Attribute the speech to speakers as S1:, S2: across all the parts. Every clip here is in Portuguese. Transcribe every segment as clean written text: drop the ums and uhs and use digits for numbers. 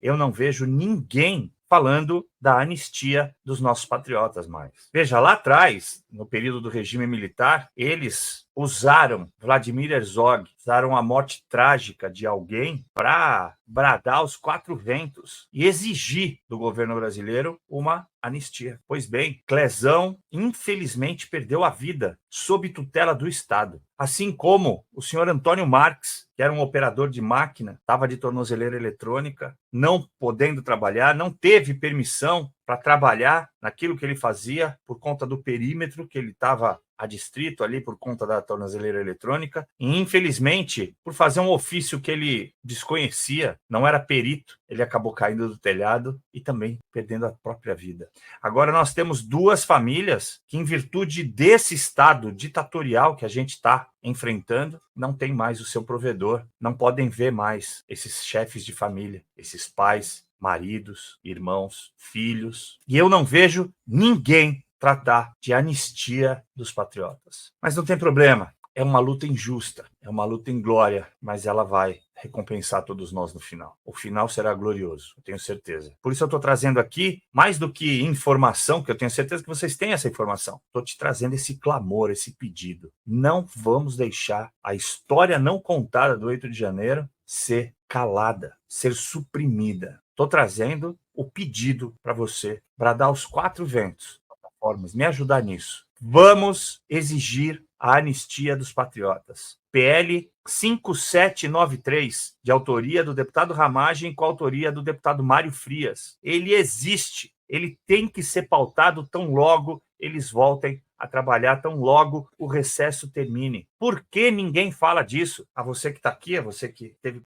S1: eu não vejo ninguém falando da anistia dos nossos patriotas mais. Veja, lá atrás, no período do regime militar, eles usaram Vladimir Herzog, usaram a morte trágica de alguém para bradar aos quatro ventos e exigir do governo brasileiro uma anistia. Pois bem, Clezão, infelizmente, perdeu a vida sob tutela do Estado. Assim como o senhor Antônio Marques, que era um operador de máquina, estava de tornozeleira eletrônica, não podendo trabalhar, não teve permissão para trabalhar naquilo que ele fazia por conta do perímetro que ele estava adstrito ali por conta da tornozeleira eletrônica. E, infelizmente, por fazer um ofício que ele desconhecia, não era perito, ele acabou caindo do telhado e também perdendo a própria vida. Agora nós temos duas famílias que, em virtude desse estado ditatorial que a gente está enfrentando, não tem mais o seu provedor, não podem ver mais esses chefes de família, esses pais, maridos, irmãos, filhos. E eu não vejo ninguém tratar de anistia dos patriotas. Mas não tem problema, é uma luta injusta, é uma luta inglória, mas ela vai recompensar todos nós no final. O final será glorioso, eu tenho certeza. Por isso eu estou trazendo aqui, mais do que informação, que eu tenho certeza que vocês têm essa informação, estou te trazendo esse clamor, esse pedido. Não vamos deixar a história não contada do 8 de janeiro ser calada, ser suprimida. Estou trazendo o pedido para você, para dar os quatro ventos, plataformas, me ajudar nisso. Vamos exigir a anistia dos patriotas. PL 5793, de autoria do deputado Ramagem, com autoria do deputado Mário Frias. Ele existe, ele tem que ser pautado tão logo eles voltem a trabalhar, tão logo o recesso termine. Por que ninguém fala disso? A você que está aqui, a você que teve...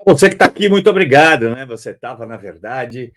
S1: Você que está aqui, muito obrigado, né? Você estava, na verdade,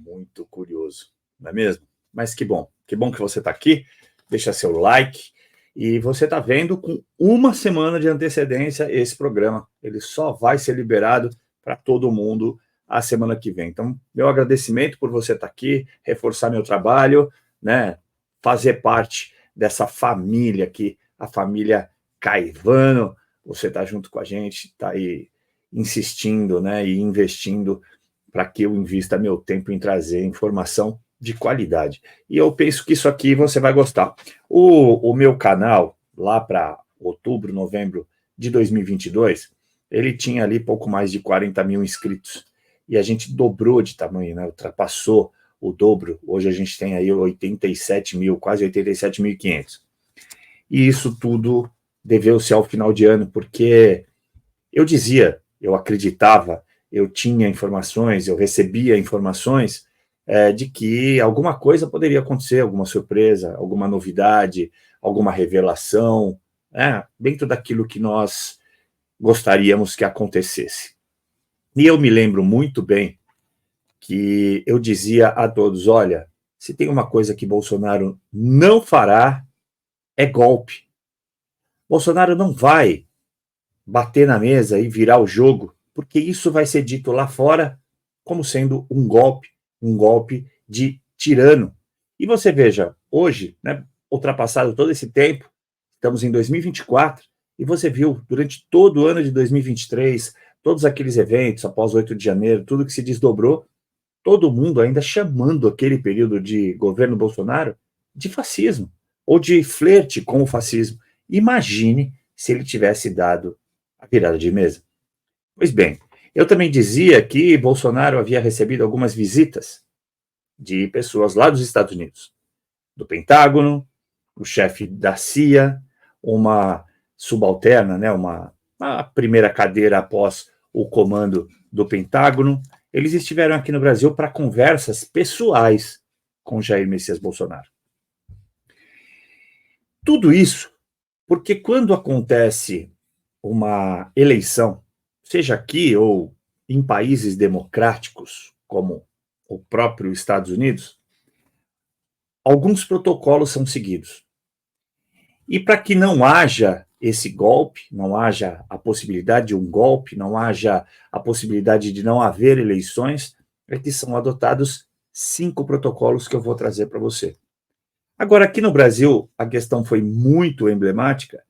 S1: muito curioso, não é mesmo? Mas que bom que você está aqui, deixa seu like, e você está vendo com uma semana de antecedência esse programa, ele só vai ser liberado para todo mundo a semana que vem. Então, meu agradecimento por você estar aqui, reforçar meu trabalho, né? Fazer parte dessa família aqui, a família Caivano, você está junto com a gente, está aí insistindo, né, e investindo para que eu invista meu tempo em trazer informação de qualidade. E eu penso que isso aqui você vai gostar. O meu canal, lá para outubro, novembro de 2022, ele tinha ali pouco mais de 40 mil inscritos. E a gente dobrou de tamanho, né, ultrapassou o dobro. Hoje a gente tem aí 87 mil, quase 87.500. E isso tudo deveu-se ao final de ano, porque eu dizia, eu acreditava, eu tinha informações, eu recebia informações de que alguma coisa poderia acontecer, alguma surpresa, alguma novidade, alguma revelação, dentro daquilo que nós gostaríamos que acontecesse. E eu me lembro muito bem que eu dizia a todos, olha, se tem uma coisa que Bolsonaro não fará, é golpe. Bolsonaro não vai bater na mesa e virar o jogo, porque isso vai ser dito lá fora como sendo um golpe de tirano. E você veja, hoje, né, ultrapassado todo esse tempo, estamos em 2024, e você viu, durante todo o ano de 2023, todos aqueles eventos, após 8 de janeiro, tudo que se desdobrou, todo mundo ainda chamando aquele período de governo Bolsonaro de fascismo, ou de flerte com o fascismo. Imagine se ele tivesse dado a virada de mesa. Pois bem, eu também dizia que Bolsonaro havia recebido algumas visitas de pessoas lá dos Estados Unidos, do Pentágono, o chefe da CIA, uma subalterna, né, uma primeira cadeira após o comando do Pentágono. Eles estiveram aqui no Brasil para conversas pessoais com Jair Messias Bolsonaro. Tudo isso porque quando acontece uma eleição, seja aqui ou em países democráticos, como o próprio Estados Unidos, alguns protocolos são seguidos. E para que não haja esse golpe, não haja a possibilidade de um golpe, não haja a possibilidade de não haver eleições, é que são adotados 5 protocolos que eu vou trazer para você. Agora, aqui no Brasil, a questão foi muito emblemática,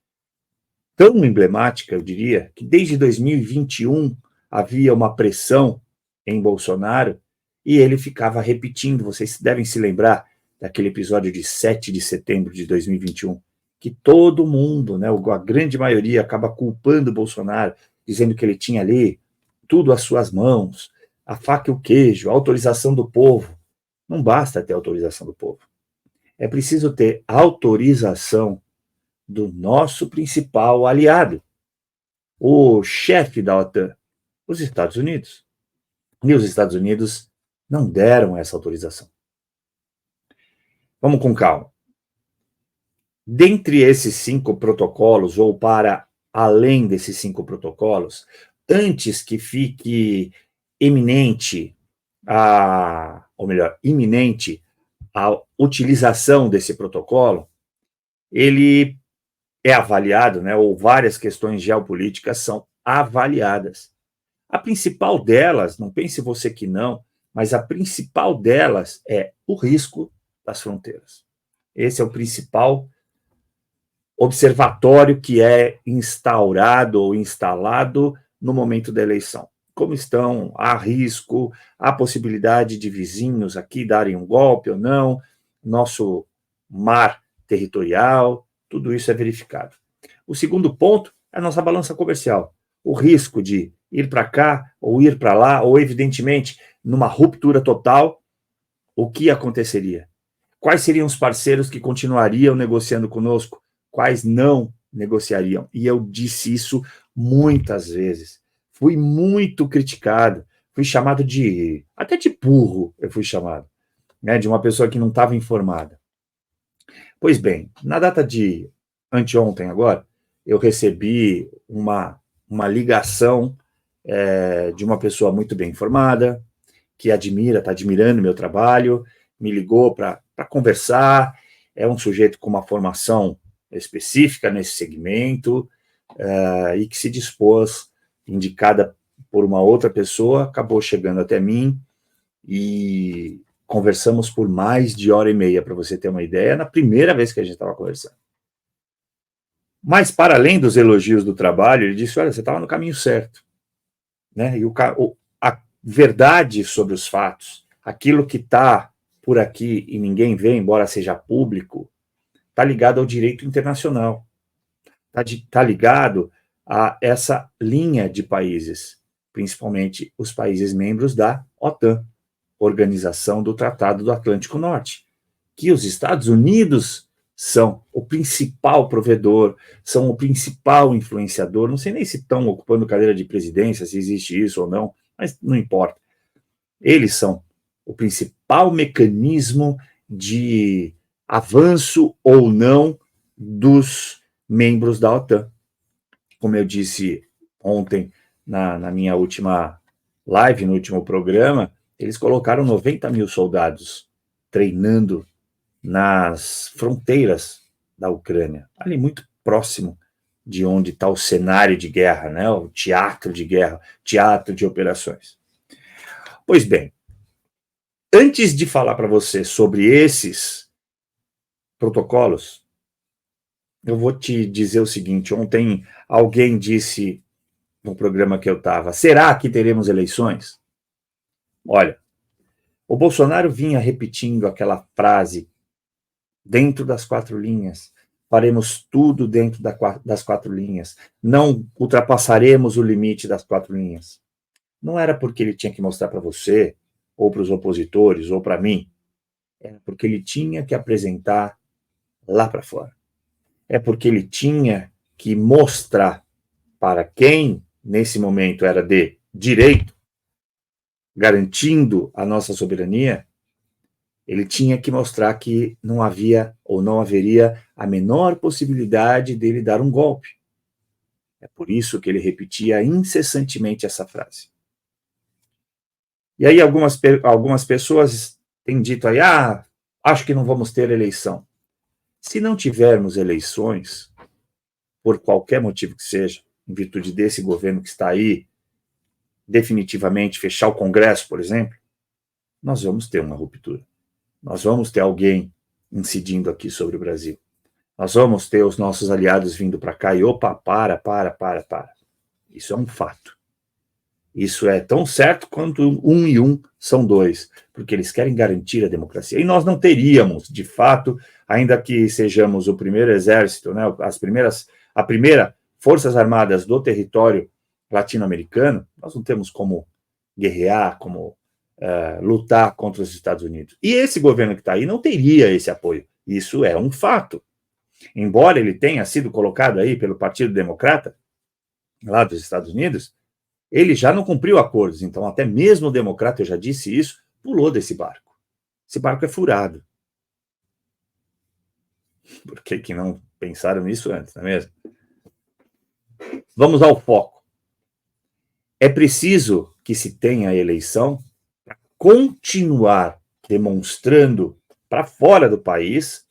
S1: tão emblemática, eu diria, que desde 2021 havia uma pressão em Bolsonaro e ele ficava repetindo. Vocês devem se lembrar daquele episódio de 7 de setembro de 2021, que todo mundo, né, a grande maioria, acaba culpando Bolsonaro, dizendo que ele tinha ali tudo às suas mãos, a faca e o queijo, a autorização do povo. Não basta ter autorização do povo. É preciso ter autorização do nosso principal aliado, o chefe da OTAN, os Estados Unidos. E os Estados Unidos não deram essa autorização. Vamos com calma. Dentre esses 5 protocolos, ou para além desses 5 protocolos, antes que fique iminente a utilização desse protocolo, ele é avaliado, né, ou várias questões geopolíticas são avaliadas. A principal delas, não pense você que não, mas a principal delas é o risco das fronteiras. Esse é o principal observatório que é instaurado ou instalado no momento da eleição. Como estão, há risco, há possibilidade de vizinhos aqui darem um golpe ou não, nosso mar territorial, tudo isso é verificado. O segundo ponto é a nossa balança comercial. O risco de ir para cá ou ir para lá, ou evidentemente, numa ruptura total, o que aconteceria? Quais seriam os parceiros que continuariam negociando conosco? Quais não negociariam? E eu disse isso muitas vezes. Fui muito criticado, fui chamado até de burro, eu fui chamado, né, de uma pessoa que não estava informada. Pois bem, na data de anteontem agora, eu recebi uma ligação de uma pessoa muito bem informada, que está admirando meu trabalho, me ligou para conversar, é um sujeito com uma formação específica nesse segmento, e que se dispôs, indicada por uma outra pessoa, acabou chegando até mim e conversamos por mais de 1h30, para você ter uma ideia, na primeira vez que a gente estava conversando. Mas, para além dos elogios do trabalho, ele disse, olha, você estava no caminho certo. Né? E a verdade sobre os fatos, aquilo que está por aqui e ninguém vê, embora seja público, está ligado ao direito internacional. Está ligado a essa linha de países, principalmente os países membros da OTAN, Organização do Tratado do Atlântico Norte, que os Estados Unidos são o principal provedor, são o principal influenciador, não sei nem se estão ocupando cadeira de presidência, se existe isso ou não, mas não importa. Eles são o principal mecanismo de avanço ou não dos membros da OTAN. Como eu disse ontem na minha última live, no último programa, eles colocaram 90 mil soldados treinando nas fronteiras da Ucrânia, ali muito próximo de onde está o cenário de guerra, né? O teatro de guerra, teatro de operações. Pois bem, antes de falar para você sobre esses protocolos, eu vou te dizer o seguinte, ontem alguém disse no programa que eu estava, será que teremos eleições? Olha, o Bolsonaro vinha repetindo aquela frase, dentro das 4 linhas, faremos tudo dentro das 4 linhas, não ultrapassaremos o limite das 4 linhas. Não era porque ele tinha que mostrar para você, ou para os opositores, ou para mim, era porque ele tinha que apresentar lá para fora. É porque ele tinha que mostrar para quem, nesse momento, era de direito, garantindo a nossa soberania, ele tinha que mostrar que não havia ou não haveria a menor possibilidade dele dar um golpe. É por isso que ele repetia incessantemente essa frase. E aí algumas pessoas têm dito aí, acho que não vamos ter eleição. Se não tivermos eleições, por qualquer motivo que seja, em virtude desse governo que está aí, definitivamente fechar o Congresso, por exemplo, nós vamos ter uma ruptura. Nós vamos ter alguém incidindo aqui sobre o Brasil. Nós vamos ter os nossos aliados vindo para cá e, opa, para. Isso é um fato. Isso é tão certo quanto 1 e 1 são 2, porque eles querem garantir a democracia. E nós não teríamos, de fato, ainda que sejamos o primeiro exército, né, a primeira Forças Armadas do território latino-americano, nós não temos como guerrear, como lutar contra os Estados Unidos. E esse governo que está aí não teria esse apoio. Isso é um fato. Embora ele tenha sido colocado aí pelo Partido Democrata, lá dos Estados Unidos, ele já não cumpriu acordos. Então, até mesmo o democrata, eu já disse isso, pulou desse barco. Esse barco é furado. Por que não pensaram nisso antes, não é mesmo? Vamos ao foco. É preciso que se tenha a eleição para continuar demonstrando para fora do país,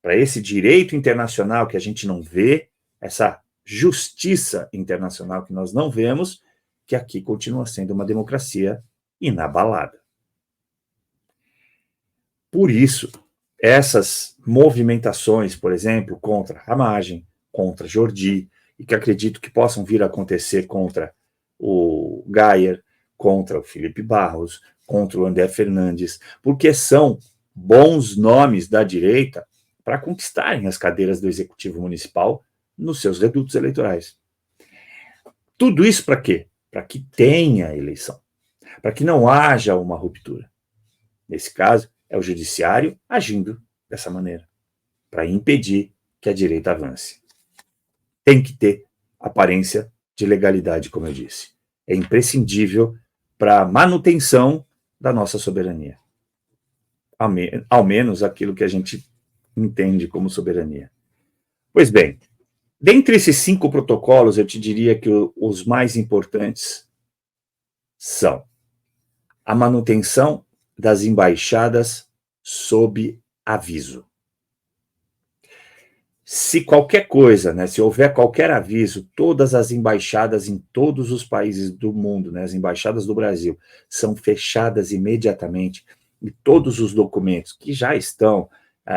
S1: para esse direito internacional que a gente não vê, essa justiça internacional que nós não vemos, que aqui continua sendo uma democracia inabalada. Por isso, essas movimentações, por exemplo, contra Ramagem, contra Jordi, e que acredito que possam vir a acontecer contra o Geyer, contra o Felipe Barros, contra o André Fernandes, porque são bons nomes da direita para conquistarem as cadeiras do Executivo Municipal nos seus redutos eleitorais. Tudo isso para quê? Para que tenha eleição, para que não haja uma ruptura. Nesse caso, é o judiciário agindo dessa maneira, para impedir que a direita avance. Tem que ter aparência de legalidade, como eu disse. É imprescindível para a manutenção da nossa soberania. Ao menos aquilo que a gente entende como soberania. Pois bem, dentre esses 5 protocolos, eu te diria que os mais importantes são a manutenção das embaixadas sob aviso. Se qualquer coisa, né, se houver qualquer aviso, todas as embaixadas em todos os países do mundo, né, as embaixadas do Brasil, são fechadas imediatamente e todos os documentos que já estão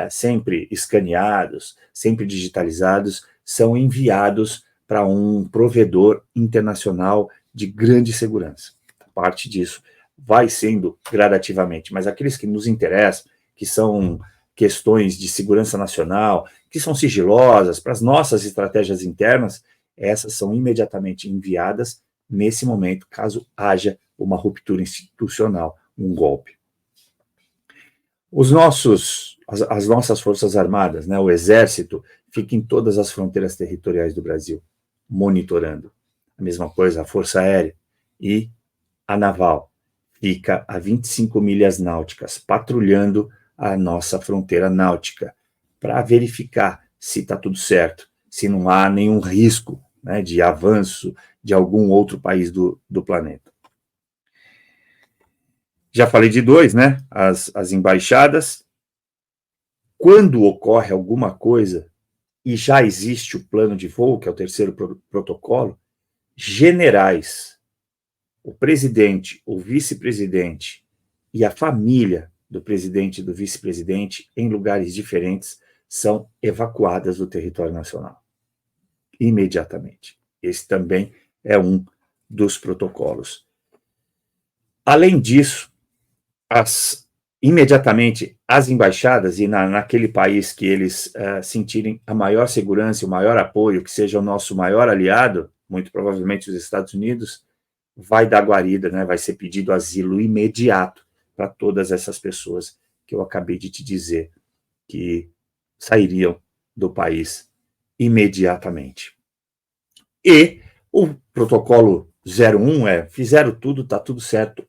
S1: sempre escaneados, sempre digitalizados, são enviados para um provedor internacional de grande segurança. Parte disso vai sendo gradativamente, mas aqueles que nos interessam, que são questões de segurança nacional, que são sigilosas para as nossas estratégias internas, essas são imediatamente enviadas nesse momento, caso haja uma ruptura institucional, um golpe. As nossas Forças Armadas, né, o Exército, fica em todas as fronteiras territoriais do Brasil, monitorando. A mesma coisa a Força Aérea e a Naval fica a 25 milhas náuticas, patrulhando a nossa fronteira náutica, para verificar se está tudo certo, se não há nenhum risco, né, de avanço de algum outro país do planeta. Já falei de 2, né? As embaixadas. Quando ocorre alguma coisa e já existe o plano de voo, que é o 3º protocolo, generais, o presidente, o vice-presidente e a família do presidente e do vice-presidente, em lugares diferentes, são evacuadas do território nacional imediatamente. Esse também é um dos protocolos. Além disso, imediatamente as embaixadas e naquele país que eles sentirem a maior segurança e o maior apoio, que seja o nosso maior aliado, muito provavelmente os Estados Unidos, vai dar guarida, né, vai ser pedido asilo imediato para todas essas pessoas que eu acabei de te dizer que sairiam do país imediatamente. E o protocolo 01 fizeram tudo, está tudo certo,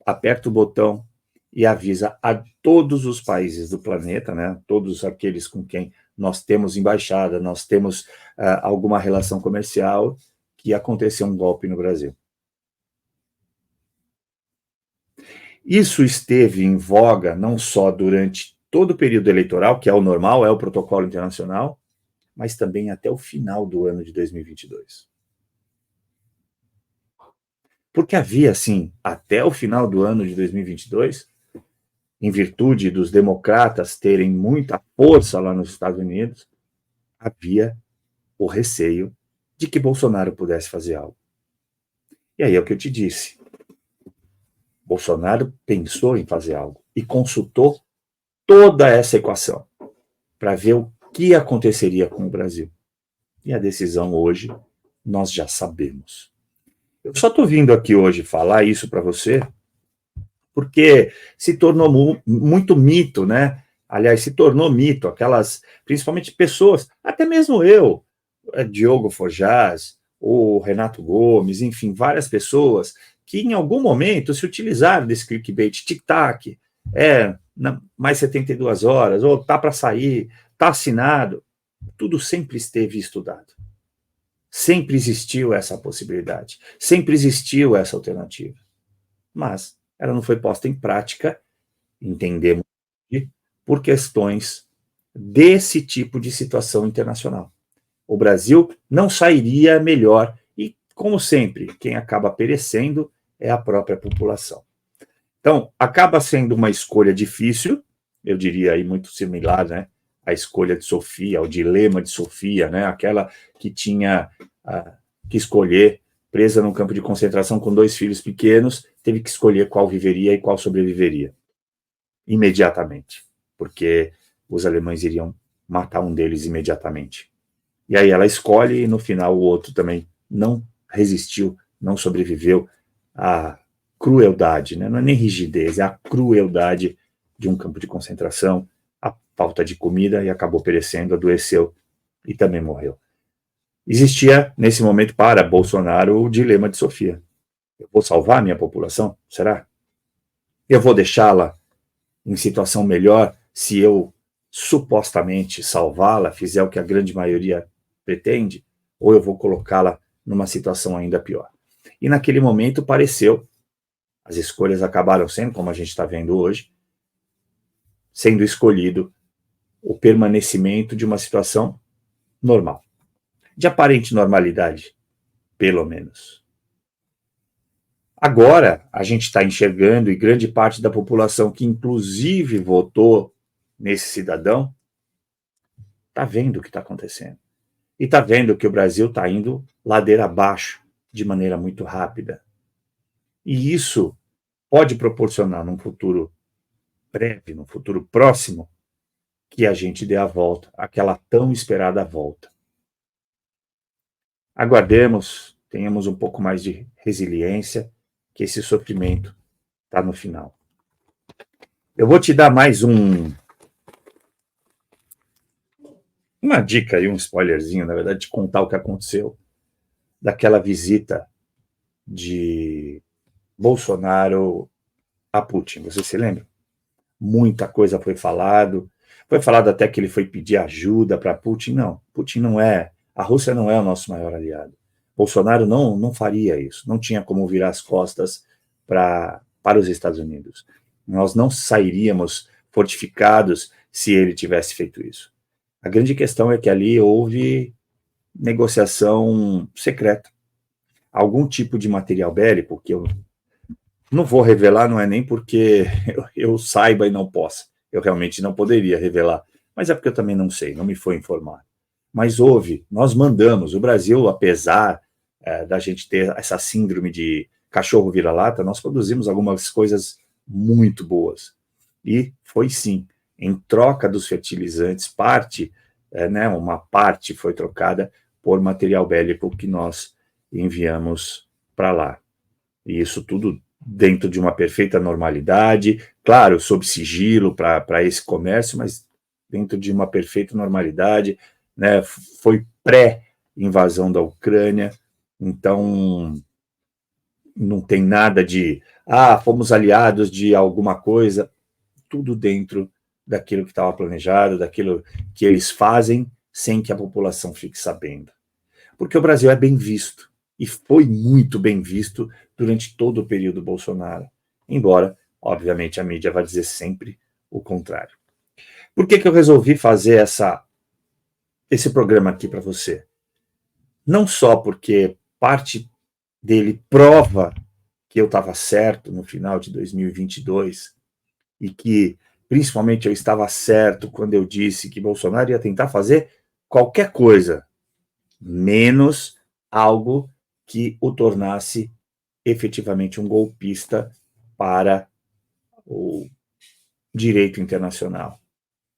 S1: aperta o botão e avisa a todos os países do planeta, né, todos aqueles com quem nós temos embaixada, nós temos alguma relação comercial, que aconteceu um golpe no Brasil. Isso esteve em voga não só durante todo o período eleitoral, que é o normal, é o protocolo internacional, mas também até o final do ano de 2022. Porque havia, assim, até o final do ano de 2022, em virtude dos democratas terem muita força lá nos Estados Unidos, havia o receio de que Bolsonaro pudesse fazer algo. E aí é o que eu te disse. Bolsonaro pensou em fazer algo e consultou toda essa equação para ver o que aconteceria com o Brasil. E a decisão hoje nós já sabemos. Eu só estou vindo aqui hoje falar isso para você porque se tornou muito mito, né? Aliás, se tornou mito, aquelas, principalmente pessoas, até mesmo eu, Diogo Forjaz, o Renato Gomes, enfim, várias pessoas que em algum momento se utilizaram desse clickbait, tic-tac, mais 72 horas, ou tá para sair, tá assinado, tudo sempre esteve estudado. Sempre existiu essa possibilidade, sempre existiu essa alternativa. Mas ela não foi posta em prática, entendemos, por questões desse tipo de situação internacional. O Brasil não sairia melhor e, como sempre, quem acaba perecendo é a própria população. Então, acaba sendo uma escolha difícil, eu diria aí muito similar, né, à escolha de Sofia, ao dilema de Sofia, né, aquela que tinha que escolher, presa num campo de concentração com 2 filhos pequenos, teve que escolher qual viveria e qual sobreviveria, imediatamente, porque os alemães iriam matar um deles imediatamente. E aí ela escolhe e no final o outro também não resistiu, não sobreviveu à crueldade, né? Não é nem rigidez, é a crueldade de um campo de concentração, a falta de comida e acabou perecendo, adoeceu e também morreu. Existia, nesse momento, para Bolsonaro, o dilema de Sofia. Eu vou salvar a minha população? Será? Eu vou deixá-la em situação melhor se eu supostamente salvá-la, fizer o que a grande maioria pretende, ou eu vou colocá-la numa situação ainda pior. E naquele momento pareceu, as escolhas acabaram sendo, como a gente está vendo hoje, sendo escolhido o permanecimento de uma situação normal, de aparente normalidade, pelo menos. Agora, a gente está enxergando, e grande parte da população que inclusive votou nesse cidadão, está vendo o que está acontecendo. E está vendo que o Brasil está indo ladeira abaixo de maneira muito rápida. E isso pode proporcionar, num futuro breve, num futuro próximo, que a gente dê a volta, aquela tão esperada volta. Aguardemos, tenhamos um pouco mais de resiliência, que esse sofrimento está no final. Eu vou te dar mais uma dica aí, um spoilerzinho, na verdade, de contar o que aconteceu daquela visita de Bolsonaro a Putin. Você se lembra? Muita coisa foi falado até que ele foi pedir ajuda para Putin. Não, Putin não é, a Rússia não é o nosso maior aliado. Bolsonaro não faria isso, não tinha como virar as costas para os Estados Unidos. Nós não sairíamos fortificados se ele tivesse feito isso. A grande questão é que ali houve negociação secreta. Algum tipo de material bélico, que eu não vou revelar, não é nem porque eu saiba e não possa. Eu realmente não poderia revelar. Mas é porque eu também não sei, não me foi informado. Mas houve, nós mandamos, o Brasil, apesar da gente ter essa síndrome de cachorro vira-lata, nós produzimos algumas coisas muito boas. E foi sim, em troca dos fertilizantes, uma parte foi trocada por material bélico que nós enviamos para lá. E isso tudo dentro de uma perfeita normalidade, claro, sob sigilo para esse comércio, mas dentro de uma perfeita normalidade, né? Foi pré-invasão da Ucrânia, então não tem nada de, fomos aliados de alguma coisa, tudo dentro daquilo que estava planejado, daquilo que eles fazem, sem que a população fique sabendo. Porque o Brasil é bem visto, e foi muito bem visto durante todo o período Bolsonaro, embora, obviamente, a mídia vai dizer sempre o contrário. Por que eu resolvi fazer esse programa aqui para você? Não só porque parte dele prova que eu estava certo no final de 2022 e que, principalmente, eu estava certo quando eu disse que Bolsonaro ia tentar fazer qualquer coisa, menos algo que o tornasse efetivamente um golpista para o direito internacional,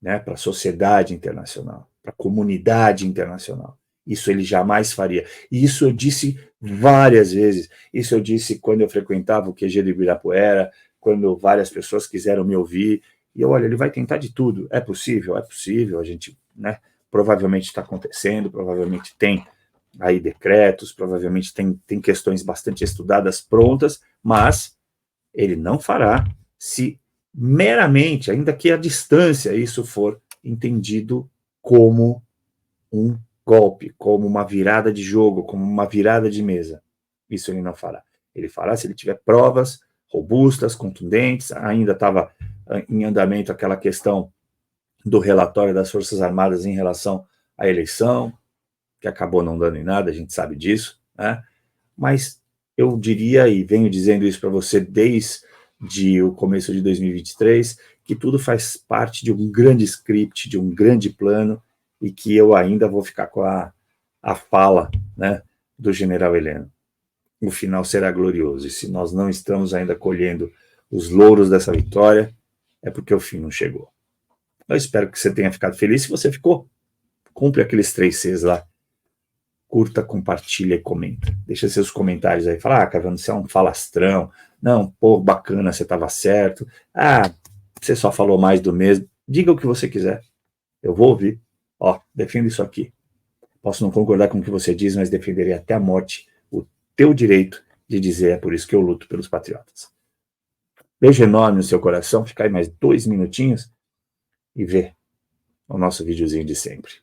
S1: né? Para a sociedade internacional, para a comunidade internacional. Isso ele jamais faria. E isso eu disse várias vezes. Isso eu disse quando eu frequentava o QG do Ibirapuera, quando várias pessoas quiseram me ouvir. E olha, ele vai tentar de tudo. É possível, a gente, né? Provavelmente está acontecendo, provavelmente tem aí decretos, provavelmente tem questões bastante estudadas, prontas, mas ele não fará se meramente, ainda que à distância, isso for entendido como um golpe, como uma virada de jogo, como uma virada de mesa. Isso ele não fará. Ele fará se ele tiver provas robustas, contundentes. Ainda estava em andamento aquela questão do relatório das Forças Armadas em relação à eleição, que acabou não dando em nada, a gente sabe disso, né? Mas eu diria, e venho dizendo isso para você desde o começo de 2023, que tudo faz parte de um grande script, de um grande plano, e que eu ainda vou ficar com a fala, né, do general Heleno. O final será glorioso, e se nós não estamos ainda colhendo os louros dessa vitória, é porque o fim não chegou. Eu espero que você tenha ficado feliz. Se você ficou, cumpre aqueles 3 Cs lá. Curta, compartilha e comenta. Deixa seus comentários aí. Fala, Cavano, você é um falastrão. Não, pô, bacana, você estava certo. Ah, você só falou mais do mesmo. Diga o que você quiser. Eu vou ouvir. Ó, defenda isso aqui. Posso não concordar com o que você diz, mas defenderei até a morte o teu direito de dizer é por isso que eu luto pelos patriotas. Beijo enorme no seu coração. Fica aí mais 2 minutinhos e vê o nosso videozinho de sempre.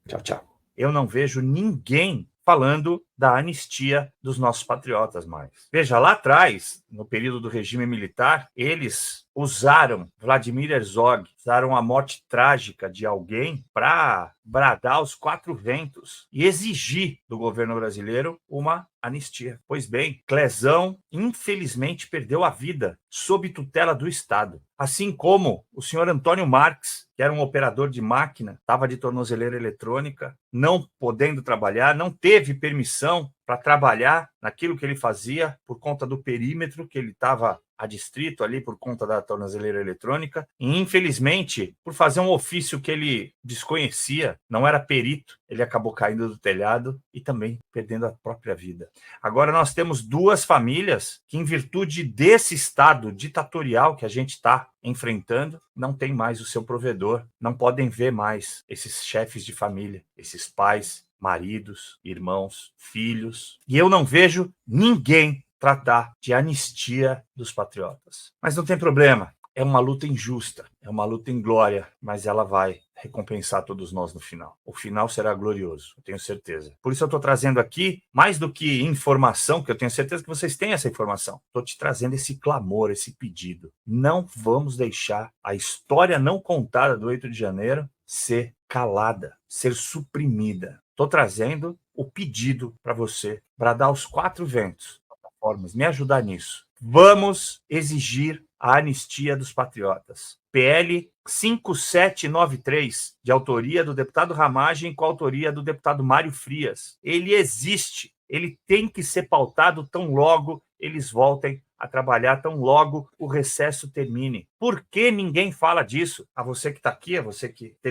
S1: Tchau, tchau. Eu não vejo ninguém falando da anistia dos nossos patriotas mais. Veja, lá atrás, no período do regime militar, eles usaram Vladimir Herzog, usaram a morte trágica de alguém para bradar aos 4 ventos e exigir do governo brasileiro uma anistia. Pois bem, Clezão, infelizmente, perdeu a vida sob tutela do Estado. Assim como o senhor Antônio Marques, que era um operador de máquina, estava de tornozeleira eletrônica, não podendo trabalhar, não teve permissão para trabalhar naquilo que ele fazia por conta do perímetro que ele estava adstrito ali por conta da tornozeleira eletrônica, e infelizmente, por fazer um ofício que ele desconhecia, não era perito, ele acabou caindo do telhado e também perdendo a própria vida. Agora nós temos 2 famílias que, em virtude desse estado ditatorial que a gente está enfrentando, não tem mais o seu provedor, não podem ver mais esses chefes de família, esses pais, maridos, irmãos, filhos, e eu não vejo ninguém tratar de anistia dos patriotas. Mas não tem problema, é uma luta injusta, é uma luta inglória, mas ela vai recompensar todos nós no final. O final será glorioso, eu tenho certeza. Por isso eu estou trazendo aqui, mais do que informação, que eu tenho certeza que vocês têm essa informação, estou te trazendo esse clamor, esse pedido. Não vamos deixar a história não contada do 8 de janeiro ser calada, ser suprimida. Estou trazendo o pedido para você, para dar aos 4 ventos, plataformas, me ajudar nisso. Vamos exigir a anistia dos patriotas. PL 5793, de autoria do deputado Ramagem, com autoria do deputado Mário Frias. Ele existe, ele tem que ser pautado tão logo eles voltem a trabalhar, tão logo o recesso termine. Por que ninguém fala disso? A você que está aqui, a você que teve